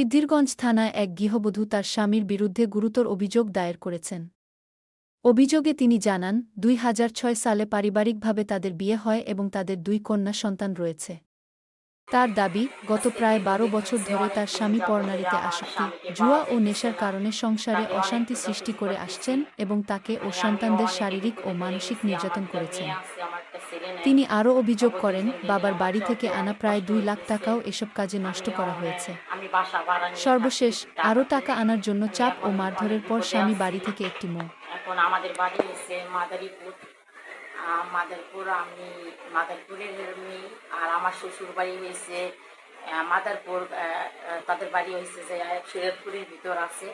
সিদ্ধিরগঞ্জ থানায় এক গৃহবধূ তার স্বামীর বিরুদ্ধে গুরুতর অভিযোগ দায়ের করেছেন। অভিযোগে তিনি জানান, ২০০৬ সালে পারিবারিকভাবে তাদের বিয়ে হয় এবং তাদের ২ কন্যা সন্তান রয়েছে। তার দাবি, গত আজকে প্রায় দিন ১২ বছর দেখতেছি ধরে অনেক তার দিন স্বামী যাবতীয় পরনারীতে আমার আসক্তি, স্বামীকে পাওয়া জুয়া ও যাইতেছে নেশার না। কারণে সংসারে তাকে অনেক অশান্তি সৃষ্টি খোঁজাখুঁজি করে করতেছি। আসছেন এবং তাকে ও আমিও সন্তানদের অনেক শারীরিক ও বিপদে পড়ে মানসিক গেছি। আমার নির্যাতন একটা করেছেন। মেয়ে আছে, আমার একটা ছেলে নাই। তিনি আরও অভিযোগ তারপর করেন, দুইজন দিনে বাবার আমার বাড়ি থেকে চলতে আনা অনেক প্রায় কষ্ট ২ লাখ হইতেছে। টাকাও এসব কাজে নষ্ট আমিও করা হয়েছে। আমি বাসা ভাড়া নিয়ে থাকি সর্বশেষ আরও ঢাকাতে। টাকা আনার জন্য আমি চাপ ও এখন অনেক মারধরের পর বিপদে স্বামী আছি। বাড়ি থেকে একটি মো. এখন আমাদের বাড়ি হচ্ছে মাদারীপুর। মাদারীপুর, আমি মাদারীপুরের মেয়ে। আর আমার শ্বশুর বাড়ি হয়েছে মাদারীপুর। তাদের বাড়ি হয়েছে যে শরীয়তপুরের ভিতর আছে।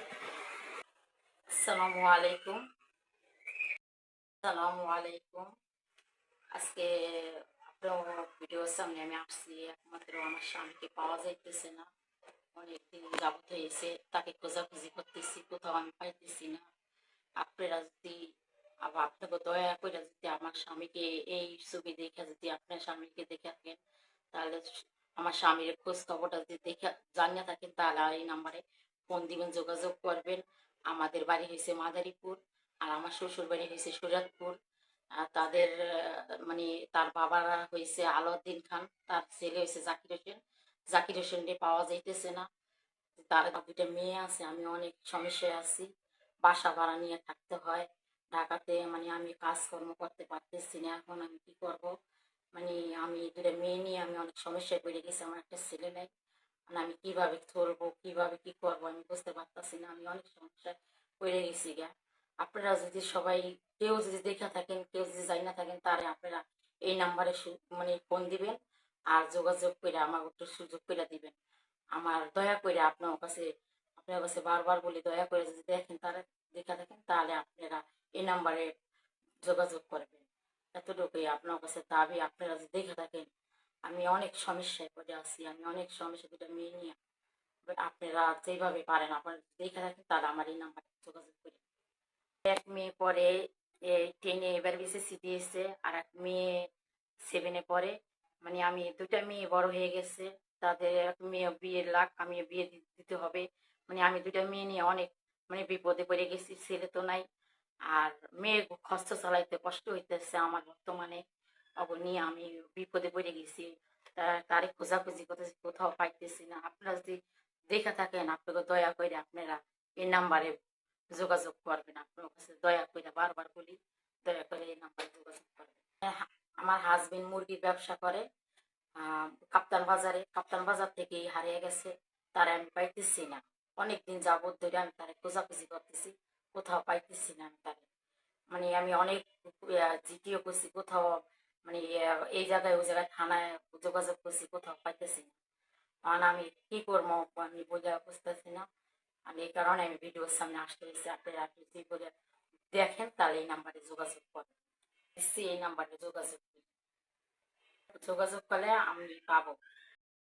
আসসালামু আলাইকুম। আসসালামু আলাইকুম। আজকে আপনার ভিডিওর সামনে আমি আসছি। একমাত্র আমার স্বামীকে পাওয়া যাইতেছে না। অনেকদিন যাবত হয়েছে তাকে খোঁজাখুঁজি করতেছি, কোথাও আমি পাইতেছি না। আপনারা যদি আবার আপনাকে দয়া করে যদি আমার স্বামীকে এই ছবি দেখে যদি আপনার স্বামীকে দেখে থাকেন, তাহলে আমার স্বামীর খোঁজ খবরটা যদি দেখে জানিয়ে থাকেন, তাহলে এই নাম্বারে ফোন দিবেন, যোগাযোগ করবেন। আমাদের বাড়ি হয়েছে মাদারীপুর, আর আমার শ্বশুর বাড়ি হয়েছে শরীয়তপুর। তাদের মানে তার বাবারা হয়েছে আলাউদ্দিন খান, তার ছেলে হয়েছে জাকির হোসেন। জাকির হোসেনকে পাওয়া যাইতেছে না। তার 2টা মেয়ে আছে। আমি অনেক সমস্যায় আছি। বাসা ভাড়া নিয়ে থাকতে হয় ঢাকাতে। মানে আমি কাজকর্ম করতে পারতেছি না। এখন আমি কি করব? মানে আমি 2টা মেয়ে নিয়ে আমি অনেক সমস্যায় পড়ে গেছি। আমার একটা ছেলে নাই। মানে আমি কিভাবে চলবো, কিভাবে কি করবো আমি বুঝতে পারতেছি না। আমি অনেক সমস্যায় পড়ে গেছি গা। আপনারা যদি সবাই কেউ যদি দেখে থাকেন, কেউ যদি যাই না থাকেন, তাহলে আপনারা এই নাম্বারে মানে ফোন দিবেন আর যোগাযোগ করে আমার একটু সুযোগ করে দিবেন। আমার দয়া করে আপনার কাছে বারবার বলি, দয়া করে যদি দেখেন তারা দেখা থাকেন, তাহলে আপনারা এই নাম্বারে যোগাযোগ করবেন। এতটুকুই আপনার কাছে দাবি। আপনারা যদি দেখে থাকেন, আমি অনেক সমস্যায় পড়ে আছি। আমি অনেক সমস্যা, 2টা মেয়ে নিয়ে। আপনারা যেভাবে পারেন, আপনারা যদি দেখে থাকেন, তাহলে আমার এই নাম্বারে যোগাযোগ করেন। এক মেয়ে পরে 10-এ, এবার বিসিএসসি দিয়েছে। আর এক মেয়ে 7-এ পড়ে। মানে আমি 2টা মেয়ে বড় হয়ে গেছে। তাদের এক মেয়ে বিয়ের লাগ, আমি বিয়ে দিতে হবে। মানে আমি 2টা মেয়ে নিয়ে অনেক মানে বিপদে পড়ে গেছি। ছেলে তো নাই। আর মেয়ে খরচ চালাইতে কষ্ট হইতেছে আমার বর্তমানে। নিয়ে আমি বিপদে পড়ে গেছি। তারে খোঁজাখুঁজি করতেছি, কোথাও পাইতেছি না। আপনারা যদি দেখে থাকেন, আপনাকে দয়া করে আপনারা এই নাম্বারে যোগাযোগ করবেন। আপনার কাছে দয়া করে বারবার বলি, দয়া করে এই নাম্বারে যোগাযোগ করবেন। আমার হাজবেন্ড মুরগির ব্যবসা করে কাপ্তান বাজার থেকেই হারিয়ে গেছে। তারা আমি পাইতেছি না। অনেকদিন যাবত ধরে আমি তারে খোঁজাখুঁজি করতেছি, কোথাও পাইতেছি না আমি তারে। মানে আমি অনেক জিটিও করছি, কোথাও মানে এই জায়গায় ওই জায়গায় থানায় যোগাযোগ করছি, কোথাও পাইতেছি না। কারণ আমি কি করবো আমি বোঝা বুঝতেছি না। আমি এই কারণে আমি ভিডিওর সামনে আসতে হয়েছি। আপনারা যদি বলে দেখেন, তাহলে এই নাম্বারে যোগাযোগ করেন। এই নাম্বারে যোগাযোগ করলে আমি পাবো।